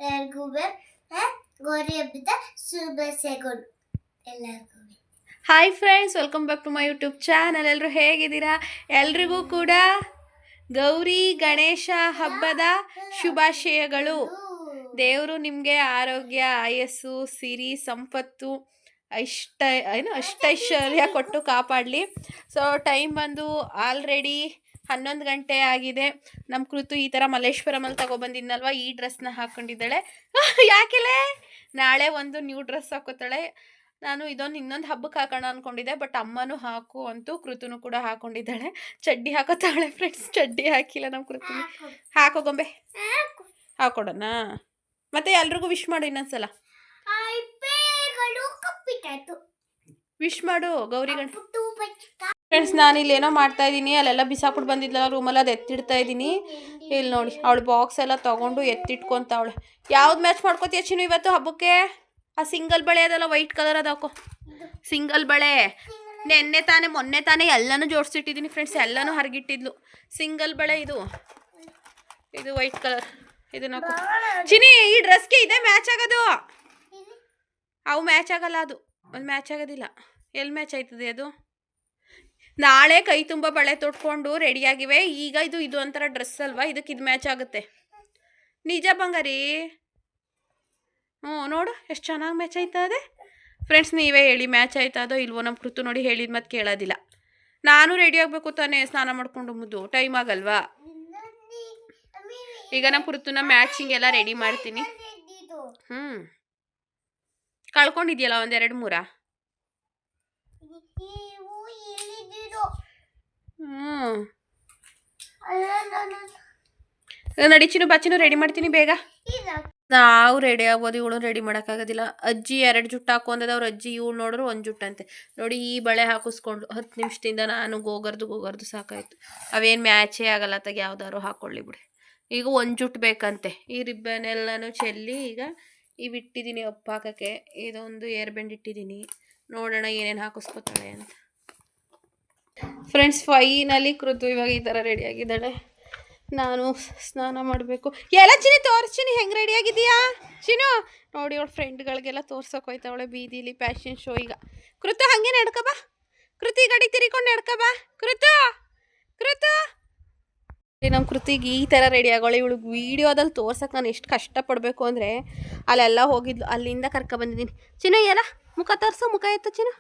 ಎಲ್ಲರಿಗೂ ಗೌರಿ ಹಬ್ಬದ ಶುಭಾಶಯಗಳು ಎಲ್ಲರಿಗೂ. Hi friends, welcome back to my YouTube channel. ಎಲ್ಲರೂ ಹೇಗಿದ್ದೀರಾ? ಎಲ್ರಿಗೂ ಕೂಡ ಗೌರಿ ಗಣೇಶ ಹಬ್ಬದ ಶುಭಾಶಯಗಳು. ದೇವರು ನಿಮಗೆ ಆರೋಗ್ಯ, ಆಯಸ್ಸು, ಸಿರಿ, ಸಂಪತ್ತು, ಅಷ್ಟೈಶ್ವರ್ಯ ಕೊಟ್ಟು ಕಾಪಾಡಲಿ. ಸೊ ಟೈಮ್ ಬಂದು ಆಲ್ರೆಡಿ 11 ಗಂಟೆ ಆಗಿದೆ. ನಮ್ಮ ಕೃತು ಈ ಥರ ಮಲ್ಲೇಶ್ವರಮಲ್ಲಿ ತಗೊಬಂದಿದ್ನಲ್ವ, ಈ ಡ್ರೆಸ್ನ ಹಾಕ್ಕೊಂಡಿದ್ದಾಳೆ. ಯಾಕೆಲೆ ನಾಳೆ ಒಂದು ನ್ಯೂ ಡ್ರೆಸ್ ಹಾಕೋತಾಳೆ. ನಾನು ಇನ್ನೊಂದು ಹಬ್ಬಕ್ಕೆ ಹಾಕೋಣ ಅಂದ್ಕೊಂಡಿದ್ದೆ, ಬಟ್ ಅಮ್ಮನೂ ಹಾಕು ಅಂತೂ ಕೃತುನು ಕೂಡ ಹಾಕೊಂಡಿದ್ದಾಳೆ. ಚಡ್ಡಿ ಹಾಕೋತಾಳೆ ಫ್ರೆಂಡ್ಸ್. ಚಡ್ಡಿ ಹಾಕಿಲ್ಲ ನಮ್ಮ ಕೃತುನು. ಹಾಕೋ ಗೊಂಬೆ, ಹಾಕೊಡೋಣ. ಮತ್ತೆ ಎಲ್ರಿಗೂ ವಿಶ್ ಮಾಡು ಇನ್ನೊಂದ್ಸಲ. ವಿಶ್ ಮಾಡು ಗೌರಿ ಗಣ. ಫ್ರೆಂಡ್ಸ್, ನಾನು ಇಲ್ಲಿ ಏನೋ ಮಾಡ್ತಾ ಇದ್ದೀನಿ. ಅಲ್ಲೆಲ್ಲ ಬಿಸಾಕ್ಬಿಟ್ಟು ಬಂದಿದ್ಲಲ್ಲ ರೂಮಲ್ಲಿ, ಅದು ಎತ್ತಿಡ್ತಾ ಇದ್ದೀನಿ. ಇಲ್ಲಿ ನೋಡಿ, ಅವಳು ಬಾಕ್ಸ್ ಎಲ್ಲ ತೊಗೊಂಡು ಎತ್ತಿಟ್ಕೊತಾವಳೆ. ಯಾವ್ದು ಮ್ಯಾಚ್ ಮಾಡ್ಕೋತೀಯ ಚಿನ್ನು ಇವತ್ತು ಹಬ್ಬಕ್ಕೆ? ಆ ಸಿಂಗಲ್ ಬಳೆ ಅದಲ್ಲ, ವೈಟ್ ಕಲರ್ ಅದು ಹಾಕೋ. ಸಿಂಗಲ್ ಬಳೆ ಮೊನ್ನೆ ತಾನೇ ಎಲ್ಲನೂ ಜೋಡಿಸಿಟ್ಟಿದ್ದೀನಿ ಫ್ರೆಂಡ್ಸ್. ಎಲ್ಲನೂ ಹರಗಿಟ್ಟಿದ್ಲು. ಸಿಂಗಲ್ ಬಳೆ ಇದು ವೈಟ್ ಕಲರ್. ಇದನ್ನ ಹಾಕೋ ಚಿನಿ. ಈ ಡ್ರೆಸ್ಗೆ ಇದೆ ಮ್ಯಾಚ್ ಆಗೋದು. ಅವು ಮ್ಯಾಚ್ ಆಗಲ್ಲ, ಅದು ಮ್ಯಾಚ್ ಆಗೋದಿಲ್ಲ. ಎಲ್ಲಿ ಮ್ಯಾಚ್ ಆಯ್ತದೆ ಅದು? ನಾಳೆ ಕೈ ತುಂಬ ಬಳೆ ತೊಟ್ಕೊಂಡು ರೆಡಿಯಾಗಿವೆ. ಈಗ ಇದು ಒಂಥರ ಡ್ರೆಸ್ ಅಲ್ವಾ, ಇದಕ್ಕೆ ಇದು ಮ್ಯಾಚ್ ಆಗುತ್ತೆ. ನಿಜ ಬಂಗಾರಿ. ನೋಡು ಎಷ್ಟು ಚೆನ್ನಾಗಿ ಮ್ಯಾಚ್ ಆಯ್ತದೆ ಫ್ರೆಂಡ್ಸ್. ನೀವೇ ಹೇಳಿ, ಮ್ಯಾಚ್ ಆಯ್ತದೋ ಇಲ್ವೋ? ನಮ್ಮ ಕೃತು ನೋಡಿ ಹೇಳಿದ ಮತ್ತೆ ಕೇಳೋದಿಲ್ಲ. ನಾನು ರೆಡಿ ಆಗಬೇಕು ತಾನೇ, ಸ್ನಾನ ಮಾಡ್ಕೊಂಡು ಮುದ್ದು ಟೈಮ್ ಆಗಲ್ವಾ? ಈಗ ನಮ್ಮ ಕೃತುನ ಮ್ಯಾಚಿಂಗ್ ಎಲ್ಲ ರೆಡಿ ಮಾಡ್ತೀನಿ. ಕಳ್ಕೊಂಡಿದ್ಯಲ್ಲ ಒಂದೆರಡು ಮೂರ. ನಡಿಚಿನು ಬಾಚಿನು ರೆಡಿ ಮಾಡ್ತೀನಿ ಬೇಗ. ನಾವು ರೆಡಿ ಆಗ್ಬೋದು, ಇವಳು ರೆಡಿ ಮಾಡೋಕ್ಕಾಗೋದಿಲ್ಲ. ಅಜ್ಜಿ 2 ಜುಟ್ಟು ಹಾಕು ಅಂದದ. ಅವ್ರ ಅಜ್ಜಿ ಇವಳು ನೋಡ್ರು 1 ಜುಟ್ಟಂತೆ. ನೋಡಿ, ಈ ಬಳೆ ಹಾಕಿಸ್ಕೊಂಡು 10 ನಿಮಿಷದಿಂದ ನಾನು ಗೋಗರ್ದು ಸಾಕಾಯ್ತು. ಅವೇನು ಮ್ಯಾಚೇ ಆಗಲ್ಲ. ತಗ ಯಾವ್ದಾದ್ರು ಹಾಕ್ಕೊಳ್ಳಿ ಬಿಡಿ. ಈಗ 1 ಜುಟ್ಟು ಬೇಕಂತೆ. ಈ ರಿಬ್ಬನ್ ಎಲ್ಲನೂ ಚೆಲ್ಲಿ ಈಗ ಇವಿಟ್ಟಿದ್ದೀನಿ ಅಪ್ಪ ಹಾಕೋಕ್ಕೆ. ಇದೊಂದು ಏರ್ ಬೆಂಡ್ ಇಟ್ಟಿದ್ದೀನಿ. ನೋಡೋಣ ಏನೇನು ಹಾಕಿಸ್ಕೊತಾಳೆ ಅಂತ. ಫ್ರೆಂಡ್ಸ್, ಫೈನಲಿ ಕೃತು ಇವಾಗ ಈ ಥರ ರೆಡಿಯಾಗಿದ್ದಾಳೆ. ನಾನು ಸ್ನಾನ ಮಾಡಬೇಕು. ಎಲ್ಲ ಚಿನಿ ತೋರಿಸ್ತೀನಿ ಹೆಂಗೆ ರೆಡಿಯಾಗಿದೆಯಾ ಚಿನು. ನೋಡಿ, ಅವಳು ಫ್ರೆಂಡ್ಗಳಿಗೆಲ್ಲ ತೋರ್ಸೋಕೆ ಹೋಯ್ತಾವಳೆ ಬೀದಿಲಿ. ಫ್ಯಾಷನ್ ಶೋ ಈಗ. ಕೃತು ಹಾಗೆ ನಡ್ಕಬಾ. ಕೃತಿ ಗಾಡಿ ತಿರ್ಕೊಂಡು ನಡ್ಕಬಾ. ಕೃತು ನಮ್ಮ ಕೃತಿಗೆ ಈ ಥರ ರೆಡಿ ಆಗೋಳೆ. ಇವಳು ವೀಡಿಯೋದಲ್ಲಿ ತೋರ್ಸೋಕೆ ನಾನು ಎಷ್ಟು ಕಷ್ಟಪಡಬೇಕು ಅಂದರೆ, ಅಲ್ಲೆಲ್ಲ ಹೋಗಿದ್ಲು, ಅಲ್ಲಿಂದ ಕರ್ಕೊಬಂದಿದ್ದೀನಿ. ಚಿನ್ನು ಎಲ್ಲ ಮುಖ ತೋರಿಸೋ. ಮುಖ ಎತ್ತು ಚಿನ್ನು.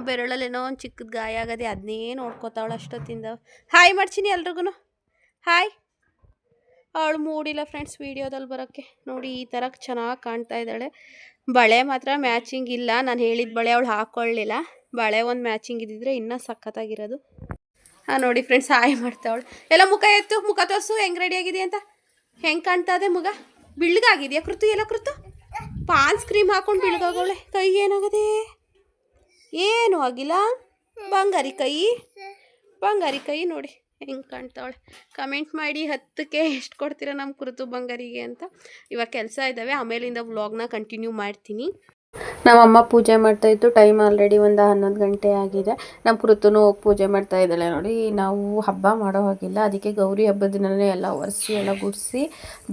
ಬೆರಳಲ್ಲೇನೋ ಒಂದು ಚಿಕ್ಕದ ಗಾಯ ಆಗದೆ, ಅದನ್ನೇ ನೋಡ್ಕೋತಾವಳು ಅಷ್ಟೊತ್ತಿಂದ. ಹಾಯ್ ಮಾಡ್ತೀನಿ ಎಲ್ರಿಗೂ. ಹಾಯ್. ಅವಳು ಮೂಡಿಲ್ಲ ಫ್ರೆಂಡ್ಸ್ ವೀಡಿಯೋದಲ್ಲಿ ಬರೋಕ್ಕೆ. ನೋಡಿ, ಈ ಥರ ಚೆನ್ನಾಗಿ ಕಾಣ್ತಾ ಇದ್ದಾಳೆ. ಬಳೆ ಮಾತ್ರ ಮ್ಯಾಚಿಂಗ್ ಇಲ್ಲ. ನಾನು ಹೇಳಿದ ಬಳೆ ಅವಳು ಹಾಕ್ಕೊಳ್ಳಿಲ್ಲ. ಬಳೆ ಒಂದು ಮ್ಯಾಚಿಂಗ್ ಇದ್ದಿದ್ರೆ ಇನ್ನೂ ಸಖತ್ತಾಗಿರೋದು. ನೋಡಿ ಫ್ರೆಂಡ್ಸ್, ಹಾಯ್ ಮಾಡ್ತಾವಳು. ಎಲ್ಲ ಮುಖ ಎತ್ತು, ಮುಖ ತೋರಿಸು ಹೆಂಗೆ ರೆಡಿಯಾಗಿದೆ ಅಂತ. ಹೆಂಗೆ ಕಾಣ್ತಾ ಇದೆ ಮುಖ? ಬಿಳ್ಗಾಗಿದೆಯಾ ಕೃತು? ಎಲ್ಲ ಕೃತು ಪಾನ್ಸ್ ಕ್ರೀಮ್ ಹಾಕೊಂಡು ಬಿಳ್ಗಾಗೋಳೆ. ಕೈ ಏನಾಗದೆ? ಏನೂ ಆಗಿಲ್ಲ. ಬಂಗಾರಿ ಕೈ ನೋಡಿ ಹೆಂಗೆ ಕಾಣ್ತಾವಳೆ. ಕಮೆಂಟ್ ಮಾಡಿ 10ಕ್ಕೆ ಎಷ್ಟು ಕೊಡ್ತೀರಾ ನಮ್ಮ ಕೃತು ಬಂಗಾರಿಗೆ ಅಂತ. ಇವಾಗ ಕೆಲಸ ಇದ್ದಾವೆ, ಆಮೇಲಿಂದ ವ್ಲಾಗ್ನ ಕಂಟಿನ್ಯೂ ಮಾಡ್ತೀನಿ. ನಮ್ಮಮ್ಮ ಪೂಜೆ ಮಾಡ್ತಾಯಿತ್ತು. ಟೈಮ್ ಆಲ್ರೆಡಿ ಒಂದು 11 ಗಂಟೆ ಆಗಿದೆ. ನಮ್ಮ ಕೃತುನು ಹೋಗಿ ಪೂಜೆ ಮಾಡ್ತಾ ಇದ್ದಾಳೆ. ನೋಡಿ, ನಾವು ಹಬ್ಬ ಮಾಡೋ ಹಾಗಿಲ್ಲ, ಅದಕ್ಕೆ ಗೌರಿ ಹಬ್ಬದ ದಿನವೇ ಎಲ್ಲ ಒರೆಸಿ ಎಲ್ಲ ಗುಡಿಸಿ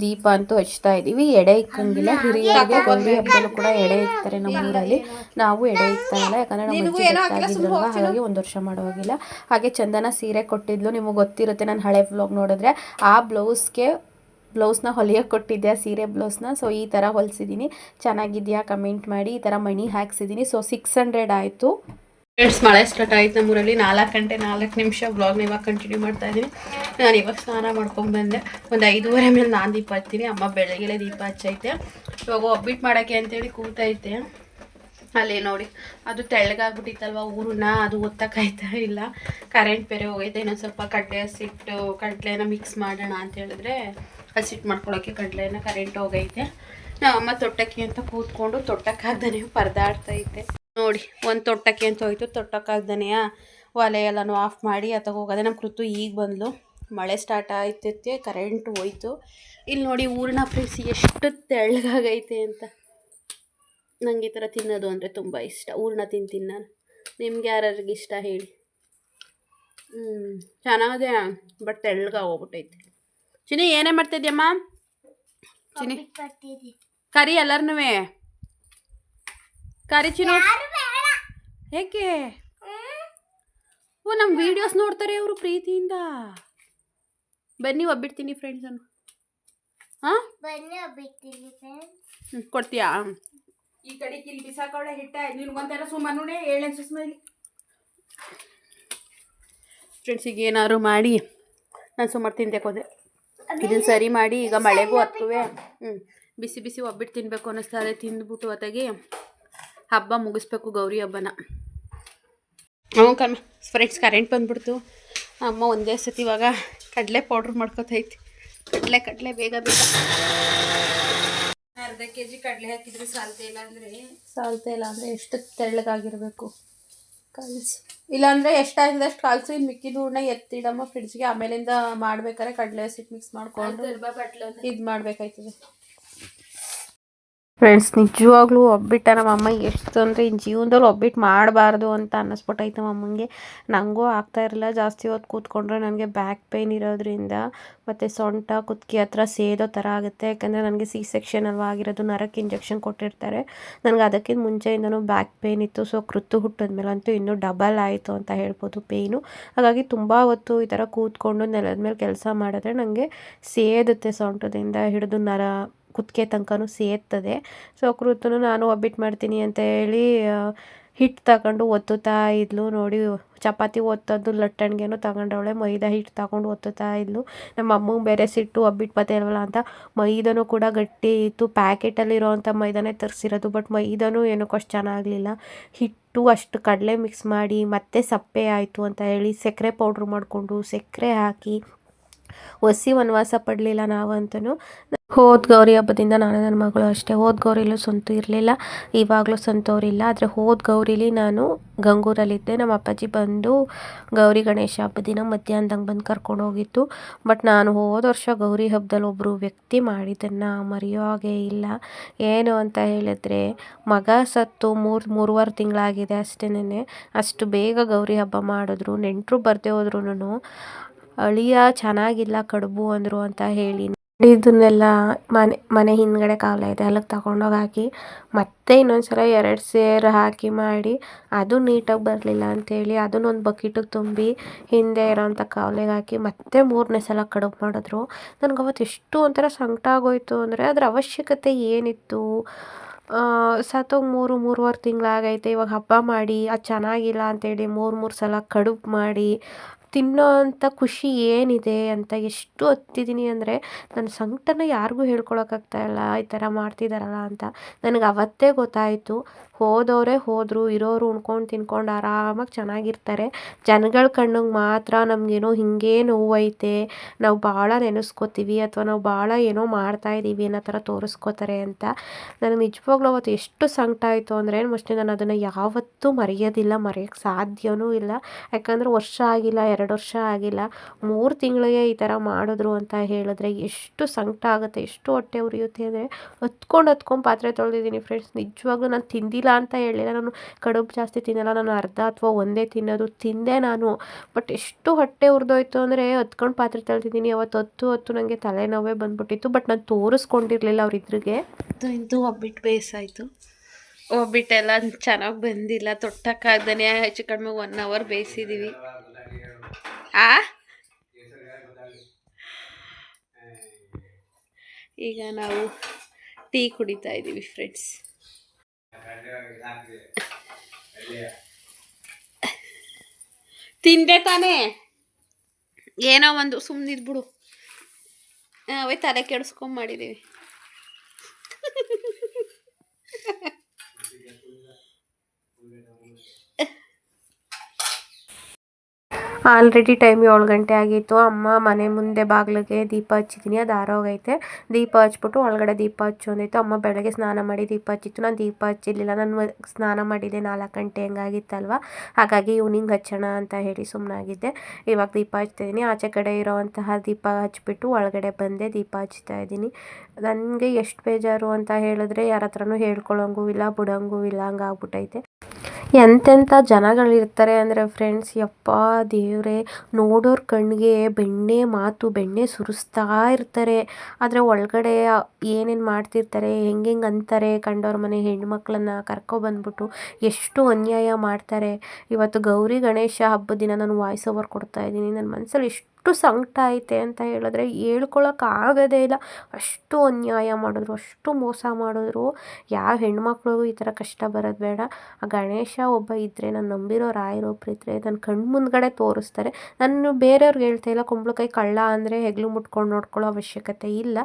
ದೀಪ ಅಂತೂ ಹಚ್ತಾ ಇದ್ದೀವಿ. ಎಡೆ ಇಕ್ಕಂಗಿಲ್ಲ. ಹಿರಿಯರಿಗೆ ಗೌರಿ ಹಬ್ಬದಲ್ಲೂ ಕೂಡ ಎಡೆ ಇಕ್ತಾರೆ ನಮ್ಮ ಊರಲ್ಲಿ. ನಾವು ಎಡೆ ಇಕ್ತಾ ಇಲ್ಲ, ಯಾಕಂದರೆ ನಮ್ಮ ಅಜ್ಜಿ ಗೊತ್ತಾಗಿದ್ರಲ್ವ, ಹಾಗಾಗಿ 1 ವರ್ಷ ಮಾಡೋ ಹಾಗಿಲ್ಲ. ಹಾಗೆ ಚಂದನ ಸೀರೆ ಕೊಟ್ಟಿದ್ಲು. ನಿಮಗೆ ಗೊತ್ತಿರುತ್ತೆ, ನಾನು ಹಳೆ ವ್ಲಾಗ್ ನೋಡಿದ್ರೆ ಆ ಬ್ಲೌಸ್ನ ಹೊಲಿಯೋಕ್ಕೆ ಕೊಟ್ಟಿದ್ದೆ, ಸೀರೆ ಬ್ಲೌಸ್ನ. ಸೊ ಈ ಥರ ಹೊಲಿಸಿದ್ದೀನಿ. ಚೆನ್ನಾಗಿದೆಯಾ ಕಮೆಂಟ್ ಮಾಡಿ. ಈ ಥರ ಮಣಿ ಹಾಕ್ಸಿದ್ದೀನಿ. ಸೊ 600 ಆಯಿತು ಫ್ರೆಂಡ್ಸ್. ಮಳೆ ಸ್ಟಾರ್ಟ್ ಆಯಿತು ನಮ್ಮೂರಲ್ಲಿ. 4 ಗಂಟೆ 4 ನಿಮಿಷ ವ್ಲಾಗ್ನ ಇವಾಗ ಕಂಟಿನ್ಯೂ ಮಾಡ್ತಾ ಇದ್ದೀನಿ. ನಾನು ಇವಾಗ ಸ್ನಾನ ಮಾಡ್ಕೊಂಡು ಬಂದೆ. ಒಂದು 5:30 ಮೇಲೆ ನಾನು ದೀಪ ಹಚ್ತೀನಿ. ಅಮ್ಮ ಬೆಳಗ್ಗೆ ದೀಪ ಹಚ್ಚೈತೆ. ಇವಾಗ ಒಬ್ಬಿಟ್ಟು ಮಾಡೋಕ್ಕೆ ಅಂತೇಳಿ ಕೂತೈತೆ. ಅಲ್ಲಿ ನೋಡಿ, ಅದು ತೆಳ್ಳಗಾಗ್ಬಿಟ್ಟಿತ್ತಲ್ವ ಊರನ್ನ, ಅದು ಒತ್ತಕ್ಕಾಯ್ತಾ ಇಲ್ಲ. ಕರೆಂಟ್ ಬೇರೆ ಹೋಗೈತೆ. ಇನ್ನೊಂದು ಸ್ವಲ್ಪ ಕಡಲೆನ ಮಿಕ್ಸ್ ಮಾಡೋಣ ಅಂತ ಹೇಳಿದ್ರೆ, ಹಸಿಟ್ಟು ಮಾಡ್ಕೊಳ್ಳೋಕ್ಕೆ ಕಡಲೆನ ಕರೆಂಟ್ ಹೋಗೈತೆ. ನಮ್ಮಮ್ಮ ತೊಟ್ಟಕ್ಕಿ ಅಂತ ಕೂತ್ಕೊಂಡು ತೊಟ್ಟಕ್ಕಾಗ್ದಾನೆ ಪರದಾಡ್ತೈತೆ. ನೋಡಿ, ಒಂದು ತೊಟ್ಟಕ್ಕಿ ಅಂತ ಹೋಯ್ತು. ತೊಟ್ಟಕ್ಕಾಗ್ದಾನೆಯ ಒಲೆ ಎಲ್ಲನೂ ಆಫ್ ಮಾಡಿ ಅಥವಾ ಹೋಗೋದೆ. ನಮ್ಮ ಕೃತು ಈಗ ಬಂದ್ಲು. ಮಳೆ ಸ್ಟಾರ್ಟ್ ಆಯ್ತೈತೆ, ಕರೆಂಟ್ ಹೋಯ್ತು. ಇಲ್ಲಿ ನೋಡಿ ಊರನ್ನ ಫ್ರೆಂಡ್ಸ್ ಎಷ್ಟು ತೆಳ್ಳಗಾಗೈತೆ ಅಂತ. ನಂಗೆ ಈ ಥರ ತಿನ್ನೋದು ಅಂದರೆ ತುಂಬ ಇಷ್ಟ. ಊರನ್ನ ತಿಂತೀನಿ ನಾನು. ನಿಮ್ಗೆ ಯಾರ್ಯಾರಿಗೆ ಇಷ್ಟ ಹೇಳಿ. ಚೆನ್ನಾಗಿದೆ, ಬಟ್ ತೆಳ್ಳಗೆ ಹೋಗ್ಬಿಟ್ಟೈತೆ. ಚಿನಿ ಏನೇ ಮಾಡ್ತಿದ್ಯಮ್ಮ? ಚಿನಿ ಬರ್ತಿದ್ದೀನಿ. ಕರಿ ಎಲ್ಲಾರ್ನೂ ಕರಿ ಚಿನ್ನು. ಯಾರು ಬೇಡ. ಏಕೆ? ಓ ನಮ್ಮ ವಿಡಿಯೋಸ್ ನೋಡ್ತಾರೆ ಅವರು ಪ್ರೀತಿಯಿಂದ. ಬನ್ನಿ ಒಬ್ಬಿಡ್ತೀನಿ ಫ್ರೆಂಡ್ಸ್ ಅನ್ನು. ಹಾಂ ಬನ್ನಿ ಒಬ್ಬಿಡ್ತೀನಿ ಫ್ರೆಂಡ್ಸ್. ಕೊಡ್ತೀಯಾ? ಈ ಕಡೆ ಇಲ್ಲಿ ಬಿಸಾಕವಳೆ ಹಿಟ್ಟ ನಿನ್ಗೊಂಥರ ಸುಮ್ಮನೆ ಏಳೇನು ಸುಸ್ಮೈಲಿ ಫ್ರೆಂಡ್ಸಿಗೆ ಏನಾದ್ರು ಮಾಡಿ ನಾನು ಸುಮಾರು ತಿಂದೆ ಹೋದೆ. ಇದನ್ನು ಸರಿ ಮಾಡಿ ಈಗ ಮಳೆಗೂ ಹತ್ತುವೆ. ಬಿಸಿ ಬಿಸಿ ಒಬ್ಬಿಟ್ಟು ತಿನ್ನಬೇಕು ಅನ್ನಿಸ್ತಾರೆ. ತಿಂದ್ಬಿಟ್ಟು ಹೊತ್ತಾಗಿ ಹಬ್ಬ ಮುಗಿಸ್ಬೇಕು, ಗೌರಿ ಹಬ್ಬನ. ಫ್ರೆಂಡ್ಸ್ ಕರೆಂಟ್ ಬಂದ್ಬಿಡ್ತು. ಅಮ್ಮ ಒಂದೇ ಸತಿ ಇವಾಗ ಕಡಲೆ ಪೌಡ್ರ್ ಮಾಡ್ಕೊತೈತಿ. ಕಡಲೆ ಬೇಗ ಅರ್ಧ kg ಕಡಲೆ ಹಾಕಿದ್ರೆ ಸಾಲ್ತಾ ಇಲ್ಲ ಅಂದರೆ ಎಷ್ಟು ತೆಳ್ಳಗಾಗಿರಬೇಕು ಕಲಸಿ. ಇಲ್ಲಾಂದರೆ ಎಷ್ಟಾಗಿದೆ ಅಷ್ಟು ಕಾಲ್ಸು. ಇನ್ನು ಮಿಕ್ಕಿದ ಹೂರಣ ಎತ್ತಿಡಮ್ಮ ಫ್ರಿಡ್ಜ್ಗೆ. ಆಮೇಲಿಂದ ಮಾಡ್ಬೇಕಾದ್ರೆ ಕಡಲೆ ಸಿಟ್ಟು ಮಿಕ್ಸ್ ಮಾಡಿಕೊಂಡು ಇದು ಮಾಡಬೇಕಾಯ್ತದೆ. ಫ್ರೆಂಡ್ಸ್ ನಿಜವಾಗ್ಲೂ ಒಬ್ಬಿಟ್ಟು ನಮ್ಮಮ್ಮ ಎಷ್ಟು ಅಂದರೆ ಇನ್ನು ಜೀವನದಲ್ಲಿ ಒಬ್ಬಿಟ್ಟು ಮಾಡಬಾರ್ದು ಅಂತ ಅನ್ನಿಸ್ಬಿಟ್ಟೈತೆ ನಮ್ಮಮ್ಮಂಗೆ. ನನಗೂ ಆಗ್ತಾಯಿರಲಿಲ್ಲ. ಜಾಸ್ತಿ ಹೊತ್ತು ಕೂತ್ಕೊಂಡ್ರೆ ನನಗೆ ಬ್ಯಾಕ್ ಪೇಯ್ನ್ ಇರೋದ್ರಿಂದ ಮತ್ತು ಸೊಂಟ ಕುತ್ತಿಗೆ ಹತ್ರ ಸೇದೋ ಥರ ಆಗುತ್ತೆ. ಯಾಕಂದರೆ ನನಗೆ ಸೆಕ್ಷನ್ ಅಲ್ವಾ ಆಗಿರೋದು, ನರಕ್ಕೆ ಇಂಜೆಕ್ಷನ್ ಕೊಟ್ಟಿರ್ತಾರೆ. ನನಗೆ ಅದಕ್ಕಿಂತ ಮುಂಚೆಯಿಂದನೂ ಬ್ಯಾಕ್ ಪೇಯ್ನ್ ಇತ್ತು. ಸೊ ಕೃತು ಹುಟ್ಟಿದ್ಮೇಲಂತೂ ಇನ್ನೂ ಡಬಲ್ ಆಯಿತು ಅಂತ ಹೇಳ್ಬೋದು ಪೇಯ್ನು. ಹಾಗಾಗಿ ತುಂಬ ಹೊತ್ತು ಈ ಥರ ಕೂತ್ಕೊಂಡು ನೆಲದ ಮೇಲೆ ಕೆಲಸ ಮಾಡಿದ್ರೆ ನನಗೆ ಸೇದುತ್ತೆ. ಸೊಂಟದಿಂದ ಹಿಡಿದು ನರ ಕುತ್ತಿಗೆ ತನಕನೂ ಸೇರ್ತದೆ. ಸೊ ಕೃತನು ನಾನು ಒಬ್ಬಿಟ್ಟು ಮಾಡ್ತೀನಿ ಅಂತ ಹೇಳಿ ಹಿಟ್ಟು ತಗೊಂಡು ಒತ್ತುತ್ತಾ ಇದ್ಲು. ನೋಡಿ ಚಪಾತಿ ಒತ್ತೋದು ಲಟ್ಟಣಿಗೆನೂ ತಗೊಂಡವಳೆ. ಮೈದಾ ಹಿಟ್ಟು ತಗೊಂಡು ಒತ್ತುತ್ತಾ ಇದ್ಲು. ನಮ್ಮ ಅಮ್ಮಂಗೆ ಬೇರೆ ಸಿಟ್ಟು ಒಬ್ಬಿಟ್ಟು ಪತ್ತೆ ಇಲ್ವಲ್ಲ ಅಂತ. ಮೈದಾನೂ ಕೂಡ ಗಟ್ಟಿ ಇತ್ತು. ಪ್ಯಾಕೆಟಲ್ಲಿರೋವಂಥ ಮೈದಾನೇ ತರಿಸಿರೋದು. ಬಟ್ ಮೈದಾನೂ ಏನಕ್ಕೂ ಅಷ್ಟು ಚೆನ್ನಾಗಲಿಲ್ಲ. ಹಿಟ್ಟು ಅಷ್ಟು ಕಡಲೆ ಮಿಕ್ಸ್ ಮಾಡಿ ಮತ್ತೆ ಸಪ್ಪೆ ಆಯಿತು ಅಂತ ಹೇಳಿ ಸಕ್ಕರೆ ಪೌಡ್ರ್ ಮಾಡಿಕೊಂಡು ಸಕ್ಕರೆ ಹಾಕಿ ಒಸಿ ವನವಾಸ ಪಡಲಿಲ್ಲ ನಾವಂತೂ. ಹೋದ ಗೌರಿ ಹಬ್ಬದಿಂದ ನಾನು ನನ್ನ ಮಗಳು ಅಷ್ಟೇ. ಹೋದ ಗೌರಿಲೂ ಸ್ವಂತ ಇರಲಿಲ್ಲ, ಇವಾಗಲೂ ಸ್ವಂತವ್ರಿಲ್ಲ. ಆದರೆ ಹೋದ ಗೌರಿಲಿ ನಾನು ಗಂಗೂರಲ್ಲಿದ್ದೆ. ನಮ್ಮ ಅಪ್ಪಾಜಿ ಬಂದು ಗೌರಿ ಗಣೇಶ ಹಬ್ಬದ ದಿನ ಮಧ್ಯಾಹ್ನದಂಗೆ ಬಂದು ಕರ್ಕೊಂಡು ಹೋಗಿತ್ತು. ಬಟ್ ನಾನು ಹೋದ ವರ್ಷ ಗೌರಿ ಹಬ್ಬದಲ್ಲಿ ಒಬ್ಬರು ವ್ಯಕ್ತಿ ಮಾಡಿದ್ದನ್ನು ಮರೆಯೋ ಹಾಗೆ ಇಲ್ಲ. ಏನು ಅಂತ ಹೇಳಿದ್ರೆ, ಮಗ ಸತ್ತು ಮೂರುವರೆ ತಿಂಗಳಾಗಿದೆ ಅಷ್ಟೇನೆ. ಅಷ್ಟು ಬೇಗ ಗೌರಿ ಹಬ್ಬ ಮಾಡಿದ್ರು. ನೆಂಟರು ಬರದೇ ಹೋದ್ರೂ ಅಳಿಯ ಚೆನ್ನಾಗಿಲ್ಲ ಕಡುಬು ಅಂದರು ಅಂತ ಹೇಳಿ ಇದನ್ನೆಲ್ಲ ಮನೆ ಹಿಂದ್ಗಡೆ ಕಾವಲ ಇದೆ, ಅಲ್ಲಿಗೆ ತಗೊಂಡೋಗಿ ಹಾಕಿ ಮತ್ತೆ ಇನ್ನೊಂದು ಸಲ 2 ಸೇರು ಹಾಕಿ ಮಾಡಿ ಅದು ನೀಟಾಗಿ ಬರಲಿಲ್ಲ ಅಂಥೇಳಿ ಅದನ್ನೊಂದು ಬಕೆಟಿಗೆ ತುಂಬಿ ಹಿಂದೆ ಇರೋಂಥ ಕಾವಲಿಗೆ ಹಾಕಿ ಮತ್ತೆ 3ನೇ ಸಲ ಕಡುಬು ಮಾಡಿದ್ರು. ನನಗೆ ಅವತ್ತು ಎಷ್ಟು ಒಂಥರ ಸಂಕಟ ಆಗೋಯಿತು ಅಂದರೆ, ಅದರ ಅವಶ್ಯಕತೆ ಏನಿತ್ತು? ಸತ್ತೋಗಿ ಮೂರುವರೆ ತಿಂಗಳಾಗೈತೆ. ಇವಾಗ ಹಬ್ಬ ಮಾಡಿ ಅದು ಚೆನ್ನಾಗಿಲ್ಲ ಅಂಥೇಳಿ 3 ಸಲ ಕಡುಬು ಮಾಡಿ ತಿನ್ನೋ ಅಂಥ ಖುಷಿ ಏನಿದೆ ಅಂತ ಎಷ್ಟು ಹೊತ್ತಿದ್ದೀನಿ ಅಂದರೆ, ನನ್ನ ಸಂಕಟನ ಯಾರಿಗೂ ಹೇಳ್ಕೊಳಕ್ಕಾಗ್ತಾಯಿಲ್ಲ ಈ ಥರ ಮಾಡ್ತಿದ್ದಾರಲ್ಲ ಅಂತ. ನನಗೆ ಅವತ್ತೇ ಗೊತ್ತಾಯಿತು, ಹೋದವರೇ ಹೋದರು, ಇರೋರು ಉಣ್ಕೊಂಡು ತಿನ್ಕೊಂಡು ಆರಾಮಾಗಿ ಚೆನ್ನಾಗಿರ್ತಾರೆ. ಜನಗಳ ಕಣ್ಣಿಗೆ ಮಾತ್ರ ನಮಗೇನೋ ಹಿಂಗೆ ನೋವೈತೆ, ನಾವು ಭಾಳ ನೆನೆಸ್ಕೋತೀವಿ ಅಥವಾ ನಾವು ಭಾಳ ಏನೋ ಮಾಡ್ತಾಯಿದ್ದೀವಿ ಅನ್ನೋ ಥರ ತೋರಿಸ್ಕೋತಾರೆ ಅಂತ. ನನಗೆ ನಿಜವಾಗ್ಲೂ ಅವತ್ತು ಎಷ್ಟು ಸಂಕಟ ಆಯಿತು ಅಂದರೆ, ಮೋಸ್ಟ್ಲಿ ನಾನು ಅದನ್ನು ಯಾವತ್ತೂ ಮರೆಯೋದಿಲ್ಲ, ಮರೆಯೋಕ್ಕೆ ಸಾಧ್ಯವೂ ಇಲ್ಲ. ಯಾಕಂದರೆ ವರ್ಷ ಆಗಿಲ್ಲ, 2 ವರ್ಷ ಆಗಿಲ್ಲ, 3 ತಿಂಗಳಿಗೆ ಈ ಥರ ಮಾಡಿದ್ರು ಅಂತ ಹೇಳಿದ್ರೆ ಎಷ್ಟು ಸಂಕಟ ಆಗುತ್ತೆ, ಎಷ್ಟು ಹೊಟ್ಟೆ ಉರಿಯುತ್ತೆ ಅಂದರೆ. ಹತ್ಕೊಂಡು ಪಾತ್ರೆ ತೊಳೆದಿದ್ದೀನಿ ಫ್ರೆಂಡ್ಸ್. ನಿಜವಾಗ್ಲೂ ನಾನು ತಿಂದಿಲ್ಲ ಅಂತ ಹೇಳಿಲ್ಲ, ನಾನು ಕಡುಬು ಜಾಸ್ತಿ ತಿನ್ನಲ್ಲ, ನಾನು ಅರ್ಧ ಅಥವಾ ಒಂದೇ ತಿನ್ನೋದು. ತಿಂದೆ ನಾನು, ಬಟ್ ಎಷ್ಟು ಹೊಟ್ಟೆ ಉರಿದೋಯ್ತು ಅಂದರೆ ಹತ್ಕೊಂಡು ಪಾತ್ರೆ ತೊಳೆದಿದ್ದೀನಿ. ಅವತ್ತು ಹೊತ್ತು ನನಗೆ ತಲೆನೋವೇ ಬಂದ್ಬಿಟ್ಟಿತ್ತು. ಬಟ್ ನಾನು ತೋರಿಸ್ಕೊಂಡಿರಲಿಲ್ಲ ಅವ್ರಿದ್ರಿಗೆ. ಇಂತೂ ಒಬ್ಬಿಟ್ಟು ಬೇಯಿಸಾಯಿತು. ಒಬ್ಬಿಟ್ಟೆಲ್ಲ ಚೆನ್ನಾಗಿ ಬಂದಿಲ್ಲ, ತೊಟ್ಟಕ್ಕಾಗ್ದೇ ಹೆಚ್ಚು ಕಡಿಮೆ 1 ಅವರ್ ಬೇಯಿಸಿದ್ದೀವಿ. ಈಗ ನಾವು ಟೀ ಕುಡಿತಾ ಇದ್ದೀವಿ ಫ್ರೆಂಡ್ಸ್. ತಿಂದೆ ತಾನೇ, ಏನೋ ಒಂದು ಸುಮ್ಮನಿದ್ಬಿಡು, ನಾವೇ ತಲೆ ಕೆಡಿಸ್ಕೊಂಡ್ ಮಾಡಿದ್ದೀವಿ. ಆಲ್ರೆಡಿ ಟೈಮ್ 7 ಗಂಟೆ ಆಗಿತ್ತು. ಅಮ್ಮ ಮನೆ ಮುಂದೆ ಬಾಗಿಲಿಗೆ ದೀಪ ಹಚ್ಚಿದ್ದೀನಿ, ಅದು ಆರೋಗೈತೆ. ದೀಪ ಹಚ್ಬಿಟ್ಟು ಒಳಗಡೆ ದೀಪ ಹಚ್ಚೋಂದಿತ್ತು. ಅಮ್ಮ ಬೆಳಗ್ಗೆ ಸ್ನಾನ ಮಾಡಿ ದೀಪ ಹಚ್ಚಿತ್ತು, ನಾನು ದೀಪ ಹಚ್ಚಿರಲಿಲ್ಲ. ನಾನು ಸ್ನಾನ ಮಾಡಿದ್ದೆ 4 ಗಂಟೆ ಹೆಂಗಾಗಿತ್ತಲ್ವ, ಹಾಗಾಗಿ ಈವ್ನಿಂಗ್ ಹಚ್ಚೋಣ ಅಂತ ಹೇಳಿ ಸುಮ್ಮನಾಗಿದ್ದೆ. ಇವಾಗ ದೀಪ ಹಚ್ತಾಯಿದ್ದೀನಿ. ಆಚೆ ಕಡೆ ಇರೋವಂತಹ ದೀಪ ಹಚ್ಬಿಟ್ಟು ಒಳಗಡೆ ಬಂದೆ, ದೀಪ ಹಚ್ತಾ ಇದ್ದೀನಿ. ನನಗೆ ಎಷ್ಟು ಬೇಜಾರು ಅಂತ ಹೇಳಿದ್ರೆ ಯಾರ ಹತ್ರನೂ ಹೇಳ್ಕೊಳ್ಳೋಂಗೂ ಇಲ್ಲ, ಬಿಡೋಂಗೂ ಇಲ್ಲ, ಹಂಗಾಗ್ಬಿಟ್ಟೈತೆ. ಎಂತೆಂಥ ಜನಗಳಿರ್ತಾರೆ ಅಂದರೆ ಫ್ರೆಂಡ್ಸ್, ಯಪ್ಪ ದೇವರೇ, ನೋಡೋರ ಕಣ್ಣಿಗೆ ಬೆಣ್ಣೆ ಮಾತು, ಬೆಣ್ಣೆ ಸುರಿಸ್ತಾ ಇರ್ತಾರೆ. ಆದರೆ ಒಳಗಡೆ ಏನೇನು ಮಾಡ್ತಿರ್ತಾರೆ, ಹೆಂಗೆ ಅಂತಾರೆ, ಕಂಡವ್ರ ಮನೆ ಹೆಣ್ಮಕ್ಳನ್ನ ಕರ್ಕೊಬಂದ್ಬಿಟ್ಟು ಎಷ್ಟು ಅನ್ಯಾಯ ಮಾಡ್ತಾರೆ. ಇವತ್ತು ಗೌರಿ ಗಣೇಶ ಹಬ್ಬದ ದಿನ ನಾನು ವಾಯ್ಸ್ ಓವರ್ ಕೊಡ್ತಾ ಇದ್ದೀನಿ. ನನ್ನ ಮನಸ್ಸಲ್ಲಿ ಎಷ್ಟು ಸಂಕಟ ಐತೆ ಅಂತ ಹೇಳಿದ್ರೆ ಹೇಳ್ಕೊಳಕ್ಕಾಗೋದೇ ಇಲ್ಲ. ಅಷ್ಟು ಅನ್ಯಾಯ ಮಾಡಿದ್ರು, ಅಷ್ಟು ಮೋಸ ಮಾಡಿದ್ರು. ಯಾವ ಹೆಣ್ಮಕ್ಳಿಗೂ ಈ ಥರ ಕಷ್ಟ ಬರೋದು ಬೇಡ. ಆ ಗಣೇಶ ಒಬ್ಬ ಇದ್ದರೆ, ನಾನು ನಂಬಿರೋ ರಾಯರೊಬ್ರು ಇದ್ದರೆ ನನ್ನ ಕಣ್ಣು ಮುಂದ್ಗಡೆ ತೋರಿಸ್ತಾರೆ. ನಾನು ಬೇರೆಯವ್ರಿಗೆ ಹೇಳ್ತಾ ಇಲ್ಲ, ಕುಂಬಳಕಾಯಿ ಕಳ್ಳ ಅಂದರೆ ಹೆಗ್ಲು ಮುಟ್ಕೊಂಡು ನೋಡ್ಕೊಳ್ಳೋ ಅವಶ್ಯಕತೆ ಇಲ್ಲ.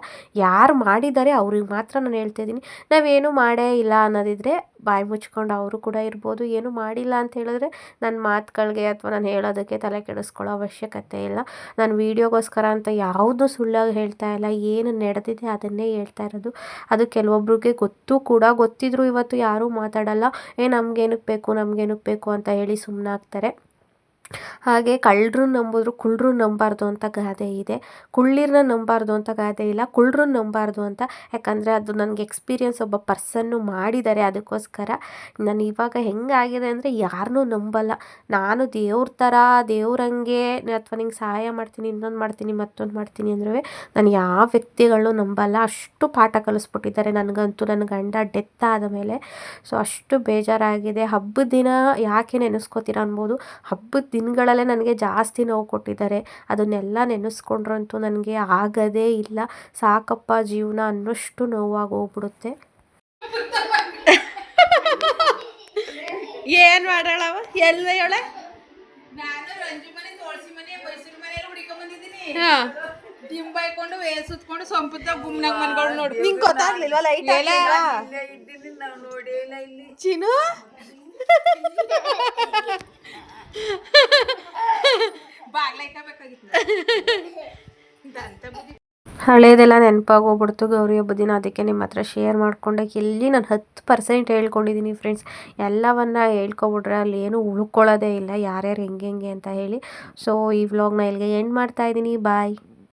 ಯಾರು ಮಾಡಿದ್ದಾರೆ ಅವ್ರಿಗೆ ಮಾತ್ರ ನಾನು ಹೇಳ್ತಾ ಇದ್ದೀನಿ. ನಾವೇನು ಮಾಡೇ ಇಲ್ಲ ಅನ್ನೋದಿದ್ರೆ ಬಾಯಿ ಮುಚ್ಕೊಂಡು ಅವರು ಕೂಡ ಇರ್ಬೋದು. ಏನು ಮಾಡಿಲ್ಲ ಅಂತ ಹೇಳಿದ್ರೆ ನನ್ನ ಮಾತುಗಳಿಗೆ ಅಥವಾ ನಾನು ಹೇಳೋದಕ್ಕೆ ತಲೆ ಕೆಡಿಸ್ಕೊಳ್ಳೋ ಅವಶ್ಯಕತೆ ಇಲ್ಲ. ನಾನು ವೀಡಿಯೋಗೋಸ್ಕರ ಅಂತ ಯಾವುದೂ ಸುಳ್ಳಾಗಿ ಹೇಳ್ತಾ ಇಲ್ಲ. ಏನು ನಡೆದಿದೆ ಅದನ್ನೇ ಹೇಳ್ತಾ ಇರೋದು. ಅದು ಕೆಲವೊಬ್ರಿಗೆ ಗೊತ್ತಿದ್ರೂ ಇವತ್ತು ಯಾರೂ ಮಾತಾಡಲ್ಲ. ನಮಗೇನಕ್ಕೆ ಬೇಕು ಅಂತ ಹೇಳಿ ಸುಮ್ಮನಾಗ್ತಾರೆ. ಹಾಗೆ ಕಳ್ಳರು ನಂಬಿದ್ರು ಕುಳ್ಳರು ನಂಬಾರ್ದು ಅಂತ ಗಾದೆ ಇದೆ. ಕುಳ್ಳಿರನ್ನ ನಂಬಾರ್ದು ಅಂತ ಗಾದೆ ಇಲ್ಲ, ಕುಳ್ಳರನ್ನ ನಂಬಾರ್ದು ಅಂತ. ಯಾಕಂದರೆ ಅದು ನನಗೆ ಎಕ್ಸ್ಪೀರಿಯನ್ಸ್, ಒಬ್ಬ ಪರ್ಸನ್ನು ಮಾಡಿದ್ದಾರೆ. ಅದಕ್ಕೋಸ್ಕರ ನಾನು ಇವಾಗ ಹೆಂಗಾಗಿದೆ ಅಂದರೆ ಯಾರನ್ನೂ ನಂಬಲ್ಲ. ನಾನು ದೇವ್ರ ಥರ, ದೇವ್ರಂಗೆ ಅಥವಾ ನಿಂಗೆ ಸಹಾಯ ಮಾಡ್ತೀನಿ, ಇನ್ನೊಂದು ಮಾಡ್ತೀನಿ, ಮತ್ತೊಂದು ಮಾಡ್ತೀನಿ ಅಂದ್ರೂ ನಾನು ಯಾವ ವ್ಯಕ್ತಿಗಳನ್ನೂ ನಂಬಲ್ಲ. ಅಷ್ಟು ಪಾಠ ಕಲಿಸ್ಬಿಟ್ಟಿದ್ದಾರೆ ನನಗಂತೂ, ನನ್ನ ಗಂಡ ಡೆತ್ ಆದ ಮೇಲೆ. ಸೊ ಅಷ್ಟು ಬೇಜಾರಾಗಿದೆ. ಹಬ್ಬದ ದಿನ ಯಾಕೆ ನೆನೆಸ್ಕೋತೀರ ಅನ್ಬೋದು. ಹಬ್ಬದ ದಿನಗಳಲ್ಲೇ ನನಗೆ ಜಾಸ್ತಿ ನೋವು ಕೊಟ್ಟಿದ್ದಾರೆ. ಅದನ್ನೆಲ್ಲ ನೆನೆಸ್ಕೊಂಡ್ರಂತೂ ನನಗೆ ಆಗೋದೇ ಇಲ್ಲ. ಸಾಕಪ್ಪ ಜೀವನ ಅನ್ನೋಷ್ಟು ನೋವಾಗಿ ಹೋಗ್ಬಿಡುತ್ತೆ. ಏನು ಮಾಡೋಳವ ಎಲ್ಲ ಹೇಳ. ನಾನು ರಂಜು ಮನೆ, ತೋಳ್ಸಿ ಮನೆ, ಮೈಸೂರು ಮನೆಯಲ್ಲಿ ಹುಡುಕೊಂಡ್ ಬಂದಿದ್ದೀನಿ. ಹಾಂ, ದಿಂಬಾಯ್ಕೊಂಡು ಸುತ್ಕೊಂಡು ಸಂಪುತ್ತ ಗುಮ್ನಾಗ ಮನ್ಗಳು ನೋಡಿ. ನಿಂಗೆ ಗೊತ್ತಾಗ್ಲಿಲ್ವಾ ಲೈಟ್ ನಾವು ನೋಡೇ ಇಲ್ಲ ಇಲ್ಲಿ. ಚಿನ್ನು ಬಾಗ್ಲೈಕಬೇಕಾಗಿತ್ತು. ಹಳೇದೆಲ್ಲ ನೆನಪಾಗೋಗ್ಬಿಡ್ತು ಗೌರಿ ಹಬ್ಬದ ದಿನ. ಅದಕ್ಕೆ ನಿಮ್ಮ ಹತ್ರ ಶೇರ್ ಮಾಡಿಕೊಂಡೆ. ಎಲ್ಲಿ ನಾನು 10% ಹೇಳ್ಕೊಂಡಿದ್ದೀನಿ ಫ್ರೆಂಡ್ಸ್. ಎಲ್ಲವನ್ನು ಹೇಳ್ಕೊಬಿಟ್ರೆ ಅಲ್ಲಿ ಏನೂ ಉಳ್ಕೊಳ್ಳೋದೇ ಇಲ್ಲ, ಯಾರ್ಯಾರು ಹೆಂಗೆ ಅಂತ ಹೇಳಿ. ಸೊ ಈ ವ್ಲಾಗ್ನ ಇಲ್ಲಿಗೆ ಎಂಡ್ ಮಾಡ್ತಾಯಿದ್ದೀನಿ. ಬಾಯ್.